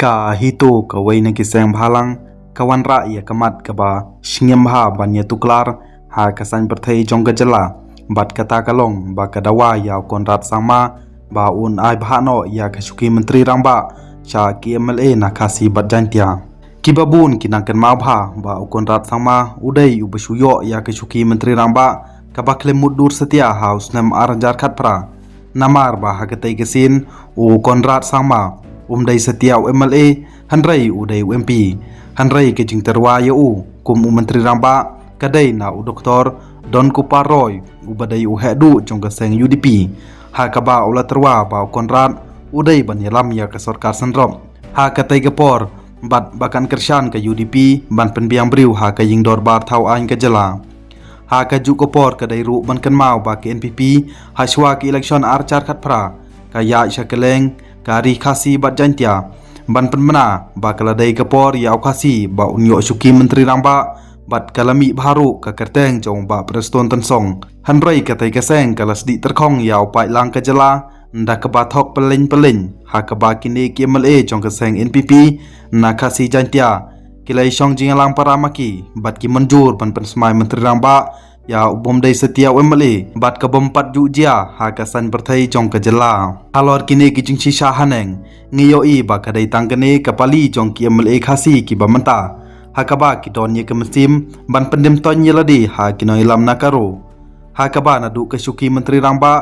Ka hito ka wayna kiseng bhalang kawan ra ya kamat kaba shingem ha banya tuklar ha kasan berthai jong gajala bat kata kalong ba kadawa ya konrat sama ba un ai bhano ya kasuki menteri rangba cha ki MLA na kasi bat jantia kibabun kinangkan ma bha ba konrat sama udai ubasuyo ya kasuki menteri rangba kabakle mudur setia haus nam arjar khat pra namar ba hakatai kesin u konrat sama umdai setiau MLA hanrai udai UMP hanrai ke jing terwa ya kum menteri ramba kadai na doktor Don Kuparoy ubadai hedu jong keseng UDP ha kaba ula terwa ba konrat udai ban yalam ya ke sarkar sendrom ha katai gepor bat bakan kersan ke UDP ban penbiang briu ha ke jing dorbar tau ain ke jela ha ke juk gepor kadai ru ban ken mau ba ke NPP ha shwa ke election archar khat pra kaya syakeleng kari kasi bat jantia ban penmena ba kaladai kapor ya kasi ba unyo suki menteri ramba bat kalami baru ka kerteng jong ba preston tensong hanrai katai keseng kalas di terkong ya upai lang ke jela nda ke bathok pelin ha ke ba kini ki MLA jong keseng NPP na kasi jantia kilai song jingalang paramaki bat ki menjur ban pensmai menteri ramba ya ubom dai setia MLA bat ke bompat jujia ha kasan berthai jong ke jela halor kini ki jing sisa haneng ngiyoi ba kadai tanggane kapali jong ki MLA khasi ki bamenta ha kaba ki don ye ke mesim ban pendem ton ye ladi ha ki noi lam nakaro ha kaba na du ke suki menteri ramba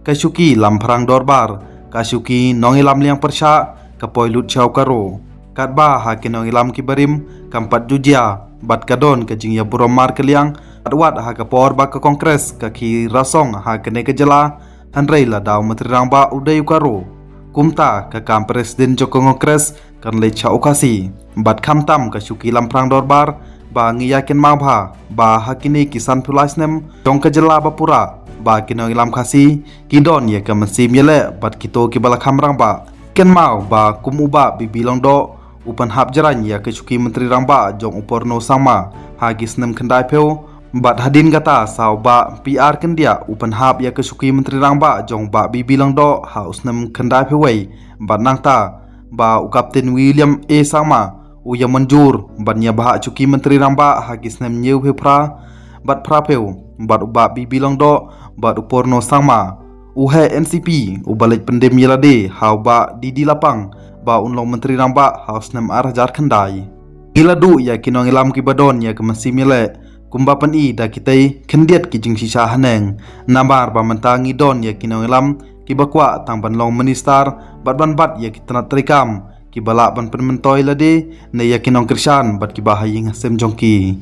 ke suki lam perang dorbar ka suki nong ilam liang persha ke poilut chau karo katba ha ki nong ilam ki barim kampat jujia bat kadon ke jing ya buromar ke liang wat ha kapor ba ke kongres ka ki rasong ha kene ke jela hanrei la daw menteri rangba udai karo kumta ka kam presiden joko kongres kan le cha okasi bat khamtam ka suki lamprang dorbar ba ngiyakin mabha ba hakini kisan pulasnem tong ke jela ba pura ba kino ilam khasi kidon ye ka mesim yele bat kito ki bala khamrang ba ken mau ba kumuba bibilong do upan hap jaran ya ke suki menteri rangba jong uporno sama ha gisnem khandai peu bat hadin kata saw ba PR kendia upan hap ya kesuki menteri rangba jong ba bibilang do haus nem kendai pewei bat nangta ba Kapten William A sama u ya menjur bat nya bah cuki menteri rangba hagis nem nyeu pra bat prapeu bat uba bibilang do bat uporno sama uhe NCP ubalik pendem yelade haw ba di lapang ba unlong menteri rangba haus nem arjar kendai iladu ya kinong ilam kibadon ya kemesimile kumbapan i da kitai kendiat ki jing sisa haneng nambar ba mentangi don ya kinong ilam ki bakwa tang ban long minister bat ban bat ya kitana trikam ki bala ban penmentoi lade ne ya kinong kersan bat ki bahaying sem jongki